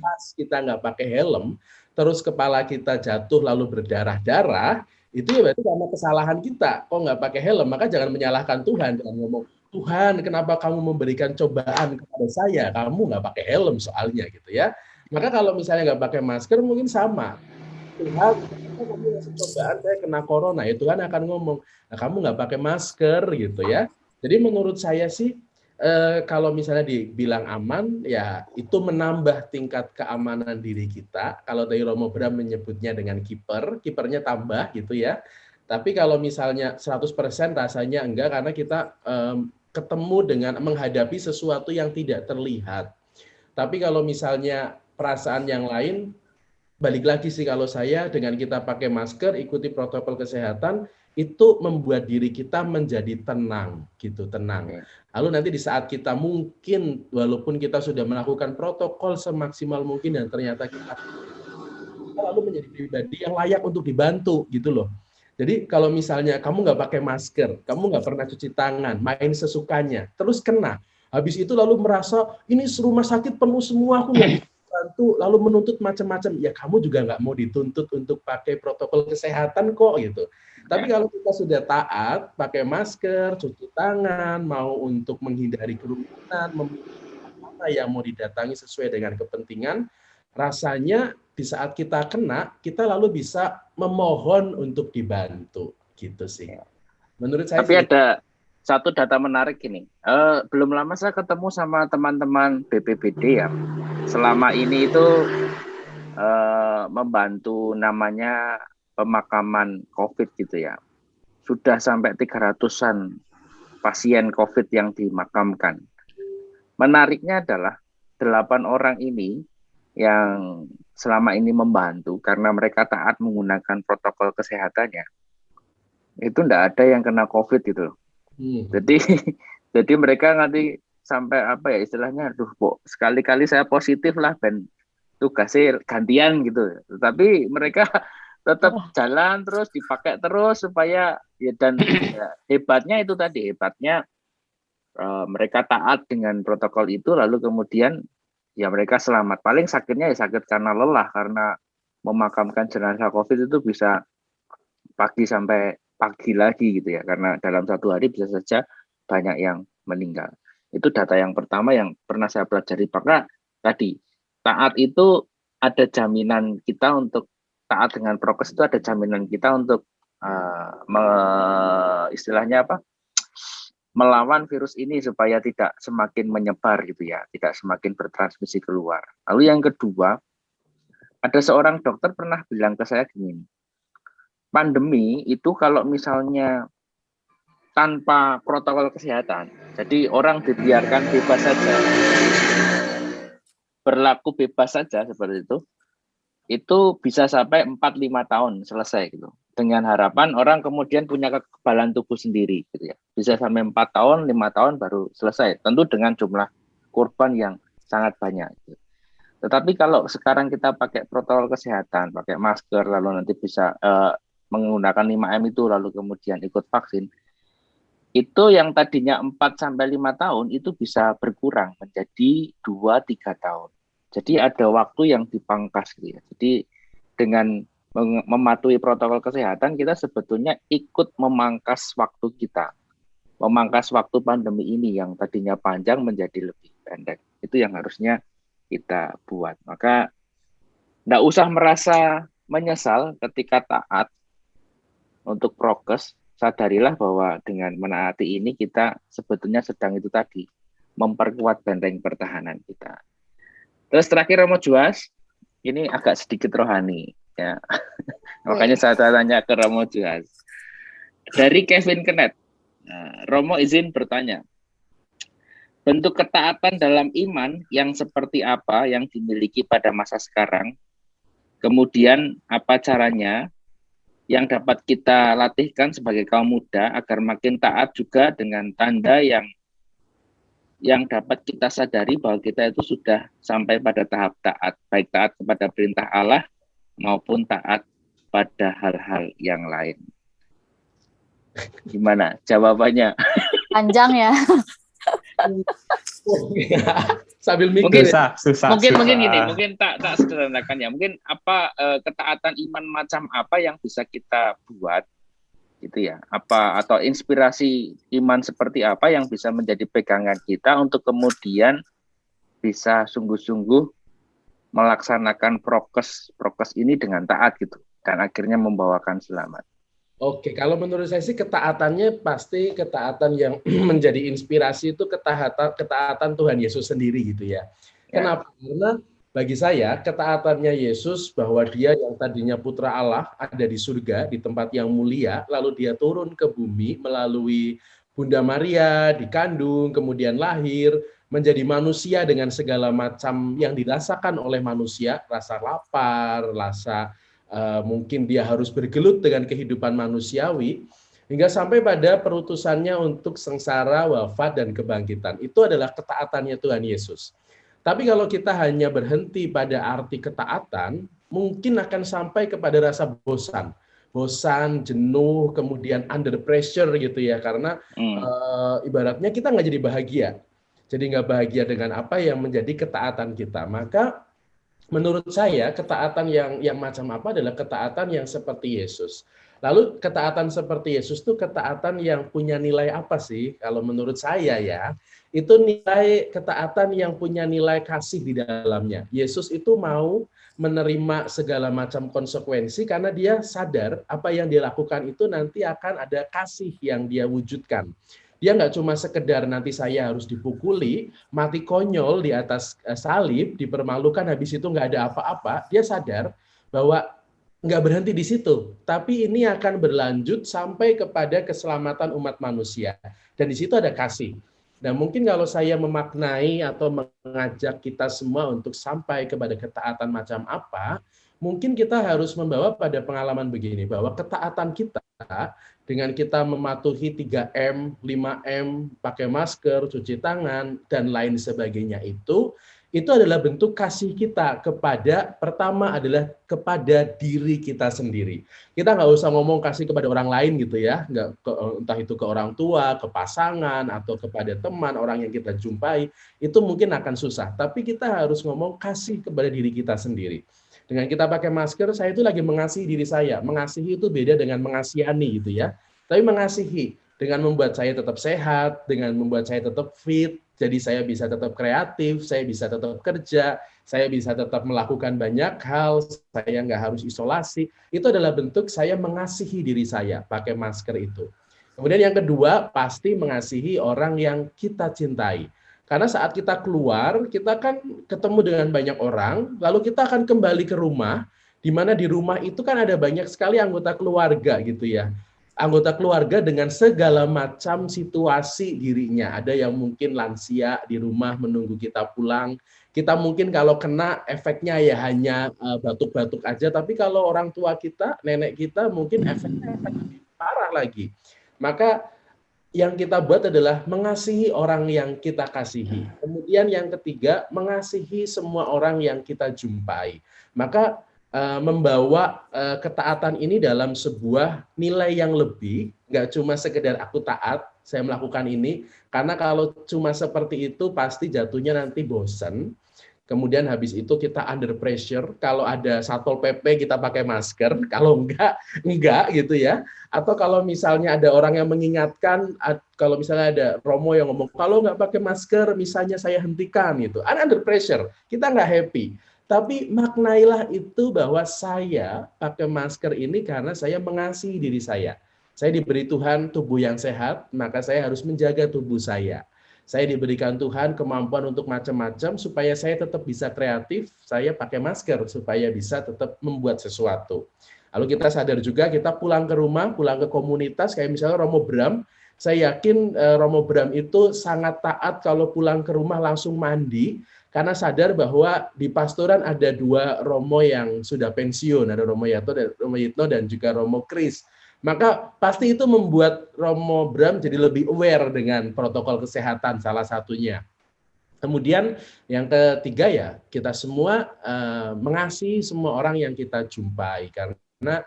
Pas kita nggak pakai helm, terus kepala kita jatuh lalu berdarah-darah, itu ya berarti karena kesalahan kita. Kok nggak pakai helm, maka jangan menyalahkan Tuhan, jangan ngomong, Tuhan, kenapa kamu memberikan cobaan kepada saya? Kamu nggak pakai helm soalnya gitu ya. Maka kalau misalnya nggak pakai masker mungkin sama. Tuhan, kamu ngasih cobaan saya kena corona. Ya Tuhan akan ngomong, nah, kamu nggak pakai masker gitu ya. Jadi menurut saya sih kalau misalnya dibilang aman, ya itu menambah tingkat keamanan diri kita. Kalau dari Romo Bram menyebutnya dengan kipernya tambah gitu ya. Tapi kalau misalnya 100% rasanya enggak, karena kita ketemu dengan menghadapi sesuatu yang tidak terlihat. Tapi kalau misalnya perasaan yang lain, balik lagi sih kalau saya dengan kita pakai masker, ikuti protokol kesehatan, itu membuat diri kita menjadi tenang, gitu, tenang. Lalu nanti di saat kita mungkin, walaupun kita sudah melakukan protokol semaksimal mungkin dan ternyata kita lalu menjadi pribadi yang layak untuk dibantu, gitu loh. Jadi kalau misalnya kamu nggak pakai masker, kamu nggak pernah cuci tangan, main sesukanya, terus kena. Habis itu lalu merasa, ini rumah sakit penuh semua, aku nggak dibantu, lalu menuntut macam-macam. Ya kamu juga nggak mau dituntut untuk pakai protokol kesehatan kok gitu. Tapi kalau kita sudah taat, pakai masker, cuci tangan, mau untuk menghindari kerumunan, mana yang mau didatangi sesuai dengan kepentingan, rasanya di saat kita kena, kita lalu bisa memohon untuk dibantu, gitu sih. Menurut saya. Tapi ada satu data menarik ini. Belum lama saya ketemu sama teman-teman BPBD ya. Selama ini itu membantu namanya pemakaman COVID gitu ya. Sudah sampai 300-an pasien COVID yang dimakamkan. Menariknya adalah 8 orang ini yang selama ini membantu karena mereka taat menggunakan protokol kesehatannya, itu enggak ada yang kena COVID gitu. Jadi mereka nanti sampai apa ya istilahnya, aduh kok sekali-kali saya positif lah ben tugasnya gantian gitu. Tapi mereka tetap jalan terus, dipakai terus supaya ya, dan ya, hebatnya itu tadi, hebatnya mereka taat dengan protokol itu, lalu kemudian ya mereka selamat. Paling sakitnya ya sakit karena lelah, karena memakamkan jenazah COVID itu bisa pagi sampai pagi lagi gitu ya, karena dalam satu hari bisa saja banyak yang meninggal. Itu data yang pertama yang pernah saya pelajari. Maka tadi taat itu ada jaminan kita untuk taat dengan prokes, itu ada jaminan kita untuk istilahnya apa, melawan virus ini supaya tidak semakin menyebar gitu ya, tidak semakin bertransmisi keluar. Lalu yang kedua, ada seorang dokter pernah bilang ke saya gini, pandemi itu kalau misalnya tanpa protokol kesehatan, jadi orang dibiarkan bebas saja, berlaku bebas saja seperti itu bisa sampai 4-5 tahun selesai gitu. Dengan harapan orang kemudian punya kekebalan tubuh sendiri gitu ya. Bisa sampai 4 tahun, 5 tahun baru selesai. Tentu dengan jumlah korban yang sangat banyak gitu. Tetapi kalau sekarang kita pakai protokol kesehatan, pakai masker, lalu nanti bisa menggunakan 5M itu, lalu kemudian ikut vaksin, itu yang tadinya 4-5 tahun itu bisa berkurang menjadi 2-3 tahun. Jadi ada waktu yang dipangkas gitu ya. Jadi dengan mematuhi protokol kesehatan, kita sebetulnya ikut memangkas waktu kita. Memangkas waktu pandemi ini yang tadinya panjang menjadi lebih pendek. Itu yang harusnya kita buat. Maka tidak usah merasa menyesal ketika taat untuk prokes. Sadarilah bahwa dengan menaati ini kita sebetulnya sedang itu tadi, memperkuat benteng pertahanan kita. Terus terakhir Romo Juas, ini agak sedikit rohani ya. Makanya saya tanya ke Romo Juas. Dari Kevin Kenneth, Romo izin bertanya, bentuk ketaatan dalam iman yang seperti apa yang dimiliki pada masa sekarang? Kemudian apa caranya yang dapat kita latihkan sebagai kaum muda agar makin taat juga dengan tanda yang dapat kita sadari bahwa kita itu sudah sampai pada tahap taat, baik taat kepada perintah Allah maupun taat pada hal-hal yang lain. Gimana jawabannya? Panjang ya. Sambil mikir. Mungkin gini, mungkin tak sederhanakan ya. Mungkin apa ketaatan iman macam apa yang bisa kita buat gitu ya, apa atau inspirasi iman seperti apa yang bisa menjadi pegangan kita untuk kemudian bisa sungguh-sungguh melaksanakan prokes ini dengan taat gitu, dan akhirnya membawakan selamat. Oke, kalau menurut saya sih ketaatannya pasti ketaatan yang menjadi inspirasi itu ketaatan Tuhan Yesus sendiri gitu ya. Kenapa? Karena bagi saya ketaatannya Yesus bahwa dia yang tadinya putra Allah ada di surga di tempat yang mulia, lalu dia turun ke bumi melalui Bunda Maria, dikandung, kemudian lahir, menjadi manusia dengan segala macam yang dirasakan oleh manusia, rasa lapar, rasa mungkin dia harus bergelut dengan kehidupan manusiawi, hingga sampai pada perutusannya untuk sengsara, wafat, dan kebangkitan. Itu adalah ketaatannya Tuhan Yesus. Tapi kalau kita hanya berhenti pada arti ketaatan, mungkin akan sampai kepada rasa bosan, jenuh, kemudian under pressure gitu ya, karena ibaratnya kita nggak jadi bahagia. Jadi nggak bahagia dengan apa yang menjadi ketaatan kita. Maka menurut saya ketaatan yang macam apa adalah ketaatan yang seperti Yesus. Lalu ketaatan seperti Yesus itu ketaatan yang punya nilai apa sih? Kalau menurut saya ya, itu nilai ketaatan yang punya nilai kasih di dalamnya. Yesus itu mau menerima segala macam konsekuensi karena dia sadar apa yang dia lakukan itu nanti akan ada kasih yang dia wujudkan. Dia nggak cuma sekedar nanti saya harus dipukuli, mati konyol di atas salib, dipermalukan, habis itu nggak ada apa-apa. Dia sadar bahwa nggak berhenti di situ, tapi ini akan berlanjut sampai kepada keselamatan umat manusia. Dan di situ ada kasih. Dan mungkin kalau saya memaknai atau mengajak kita semua untuk sampai kepada ketaatan macam apa, mungkin kita harus membawa pada pengalaman begini, bahwa ketaatan kita dengan kita mematuhi 3M, 5M, pakai masker, cuci tangan, dan lain sebagainya itu adalah bentuk kasih kita kepada, pertama adalah kepada diri kita sendiri. Kita nggak usah ngomong kasih kepada orang lain gitu ya, entah itu ke orang tua, ke pasangan, atau kepada teman, orang yang kita jumpai, itu mungkin akan susah. Tapi kita harus ngomong kasih kepada diri kita sendiri. Dengan kita pakai masker, saya itu lagi mengasihi diri saya. Mengasihi itu beda dengan mengasihani gitu ya. Tapi mengasihi dengan membuat saya tetap sehat, dengan membuat saya tetap fit, jadi saya bisa tetap kreatif, saya bisa tetap kerja, saya bisa tetap melakukan banyak hal, saya nggak harus isolasi. Itu adalah bentuk saya mengasihi diri saya, pakai masker itu. Kemudian yang kedua, pasti mengasihi orang yang kita cintai. Karena saat kita keluar, kita kan ketemu dengan banyak orang, lalu kita akan kembali ke rumah, di mana di rumah itu kan ada banyak sekali anggota keluarga gitu ya. Anggota keluarga dengan segala macam situasi dirinya. Ada yang mungkin lansia di rumah menunggu kita pulang. Kita mungkin kalau kena efeknya ya hanya batuk-batuk aja, tapi kalau orang tua kita, nenek kita mungkin efeknya lebih parah lagi. Maka yang kita buat adalah mengasihi orang yang kita kasihi. Kemudian yang ketiga, mengasihi semua orang yang kita jumpai. Maka membawa ketaatan ini dalam sebuah nilai yang lebih, nggak cuma sekedar aku taat, saya melakukan ini, karena kalau cuma seperti itu pasti jatuhnya nanti bosan. Kemudian habis itu kita under pressure, kalau ada Satpol PP kita pakai masker, kalau enggak gitu ya. Atau kalau misalnya ada orang yang mengingatkan, kalau misalnya ada Romo yang ngomong, kalau nggak pakai masker misalnya saya hentikan gitu. Under pressure, kita nggak happy. Tapi maknailah itu bahwa saya pakai masker ini karena saya mengasihi diri saya. Saya diberi Tuhan tubuh yang sehat, maka saya harus menjaga tubuh saya. Saya diberikan Tuhan kemampuan untuk macam-macam supaya saya tetap bisa kreatif, saya pakai masker supaya bisa tetap membuat sesuatu. Lalu kita sadar juga kita pulang ke rumah, pulang ke komunitas, kayak misalnya Romo Bram, saya yakin Romo Bram itu sangat taat kalau pulang ke rumah langsung mandi, karena sadar bahwa di pastoran ada dua Romo yang sudah pensiun, ada Romo Yitno dan juga Romo Kris. Maka pasti itu membuat Romo Bram jadi lebih aware dengan protokol kesehatan salah satunya. Kemudian yang ketiga ya, kita semua mengasihi semua orang yang kita jumpai, karena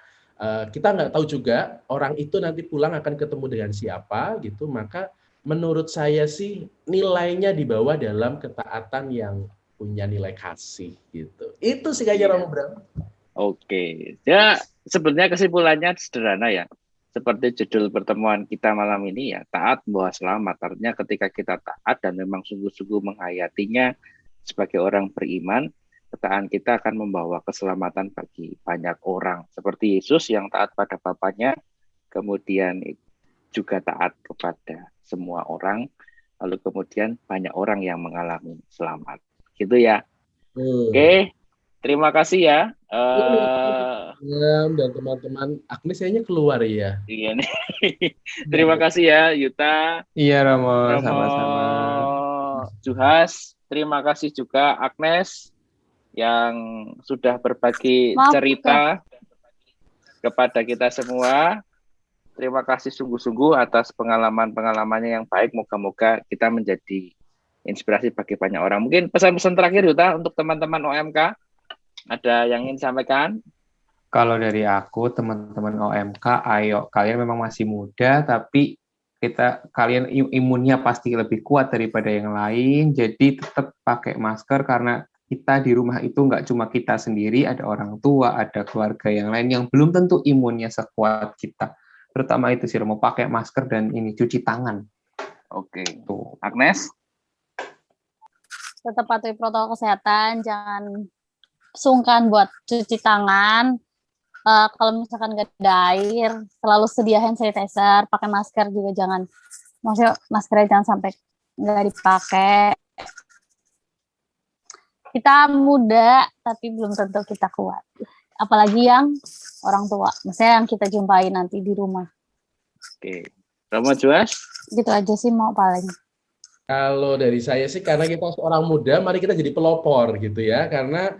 kita nggak tahu juga orang itu nanti pulang akan ketemu dengan siapa gitu. Maka menurut saya sih nilainya dibawa dalam ketaatan yang punya nilai kasih gitu. Itu sih kayaknya Romo Bram. Oke, ya sebenarnya kesimpulannya sederhana ya. Seperti judul pertemuan kita malam ini ya, taat membawa selamat. Artinya ketika kita taat dan memang sungguh-sungguh menghayatinya sebagai orang beriman, ketaatan kita akan membawa keselamatan bagi banyak orang. Seperti Yesus yang taat pada Bapaknya, kemudian juga taat kepada semua orang, lalu kemudian banyak orang yang mengalami selamat. Gitu ya. Oke. Terima kasih ya. Dan teman-teman, Agnes kayaknya keluar ya. Iya nih. Terima kasih ya Yuta. Iya Romo, sama-sama. Juhas, terima kasih juga Agnes yang sudah berbagi cerita kepada kita semua. Terima kasih sungguh-sungguh atas pengalaman-pengalamannya yang baik. Moga-moga kita menjadi inspirasi bagi banyak orang. Mungkin pesan-pesan terakhir Yuta untuk teman-teman OMK. Ada yang ingin disampaikan? Kalau dari aku, teman-teman OMK, ayo, kalian memang masih muda, tapi kalian imunnya pasti lebih kuat daripada yang lain, jadi tetap pakai masker, karena kita di rumah itu nggak cuma kita sendiri, ada orang tua, ada keluarga yang lain yang belum tentu imunnya sekuat kita. Terutama itu sih, mau pakai masker dan ini cuci tangan. Oke. Tuh. Agnes? Tetap patuhi protokol kesehatan, jangan sungkan buat cuci tangan. Kalau misalkan nggak ada air, selalu sedia hand sanitizer, pakai masker juga jangan, maksudnya maskernya jangan sampai nggak dipakai. Kita muda, tapi belum tentu kita kuat. Apalagi yang orang tua, misalnya yang kita jumpai nanti di rumah. Oke. Romo Juas? Gitu aja sih mau paling. Kalau dari saya sih, karena kita seorang muda, mari kita jadi pelopor gitu ya, karena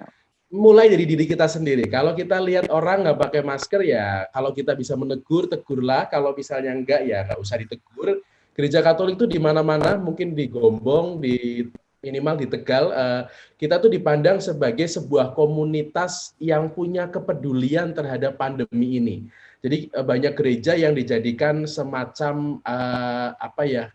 mulai dari diri kita sendiri. Kalau kita lihat orang nggak pakai masker ya, kalau kita bisa menegur, tegurlah. Kalau misalnya enggak ya nggak usah ditegur. Gereja Katolik itu di mana-mana, mungkin di Gombong, di minimal di Tegal, kita tuh dipandang sebagai sebuah komunitas yang punya kepedulian terhadap pandemi ini. Jadi banyak gereja yang dijadikan semacam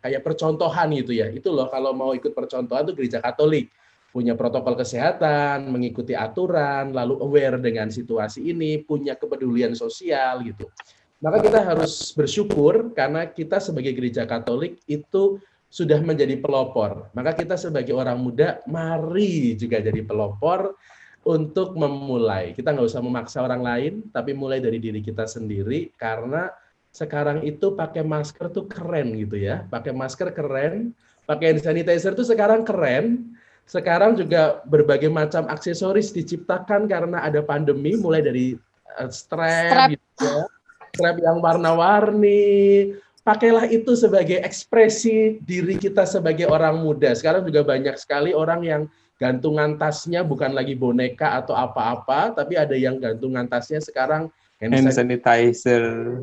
kayak percontohan gitu ya. Itu loh kalau mau ikut percontohan tuh gereja Katolik. Punya protokol kesehatan, mengikuti aturan, lalu aware dengan situasi ini, punya kepedulian sosial gitu. Maka kita harus bersyukur karena kita sebagai gereja Katolik itu sudah menjadi pelopor. Maka kita sebagai orang muda, mari juga jadi pelopor untuk memulai. Kita nggak usah memaksa orang lain, tapi mulai dari diri kita sendiri, karena sekarang itu pakai masker tuh keren gitu ya. Pakai masker keren, pakai hand sanitizer tuh sekarang keren. Sekarang juga berbagai macam aksesoris diciptakan karena ada pandemi, mulai dari strap. Gitu ya. Strap yang warna-warni. Pakailah itu sebagai ekspresi diri kita sebagai orang muda. Sekarang juga banyak sekali orang yang gantungan tasnya bukan lagi boneka atau apa-apa, tapi ada yang gantungan tasnya sekarang hand sanitizer.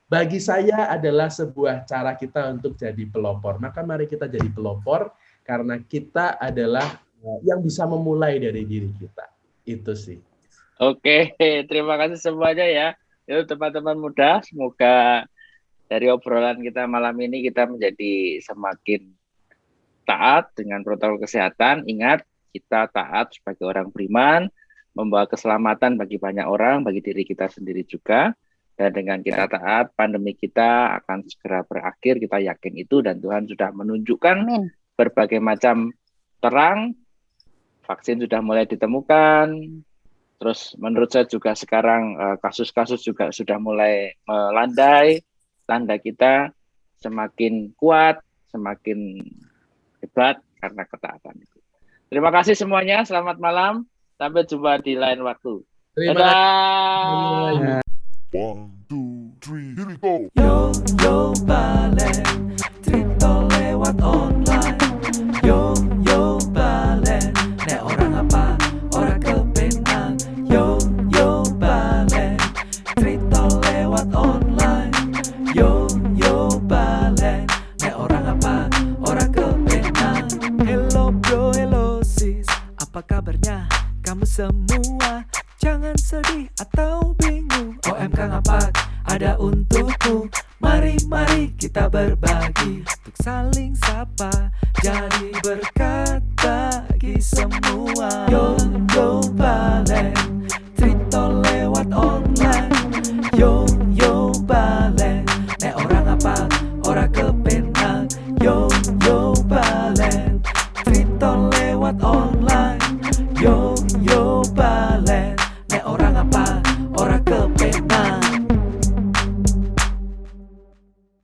Bagi saya adalah sebuah cara kita untuk jadi pelopor. Maka mari kita jadi pelopor, karena kita adalah yang bisa memulai dari diri kita. Itu sih. Oke, terima kasih semuanya ya. Itu teman-teman muda, semoga dari obrolan kita malam ini kita menjadi semakin taat dengan protokol kesehatan. Ingat, kita taat sebagai orang beriman, membawa keselamatan bagi banyak orang, bagi diri kita sendiri juga. Dan dengan kita taat, pandemi kita akan segera berakhir, kita yakin itu, dan Tuhan sudah menunjukkan berbagai macam terang, vaksin sudah mulai ditemukan, terus menurut saya juga sekarang kasus-kasus juga sudah mulai melandai, tanda kita semakin kuat, semakin hebat karena ketaatan itu. Terima kasih semuanya, selamat malam, sampai jumpa di lain waktu. Terima kasih. 1, 2, 3, here we go. Yo Balen, Trito lewat online. Yo Balen, nek orang apa, orang kepenang. Yo Balen, Trito lewat online. Yo Balen, nek orang apa, orang kepenang. Hello bro, hello sis, apa kabarnya kamu semua? Jangan sedih atau bingung, OMK Ngapak ada untukmu. Mari kita berbagi, untuk saling sapa, jadi berkat bagi semua. Yo Balen, Trito lewat online. Yo Balen, nek orang apa, orang kepenang. Yo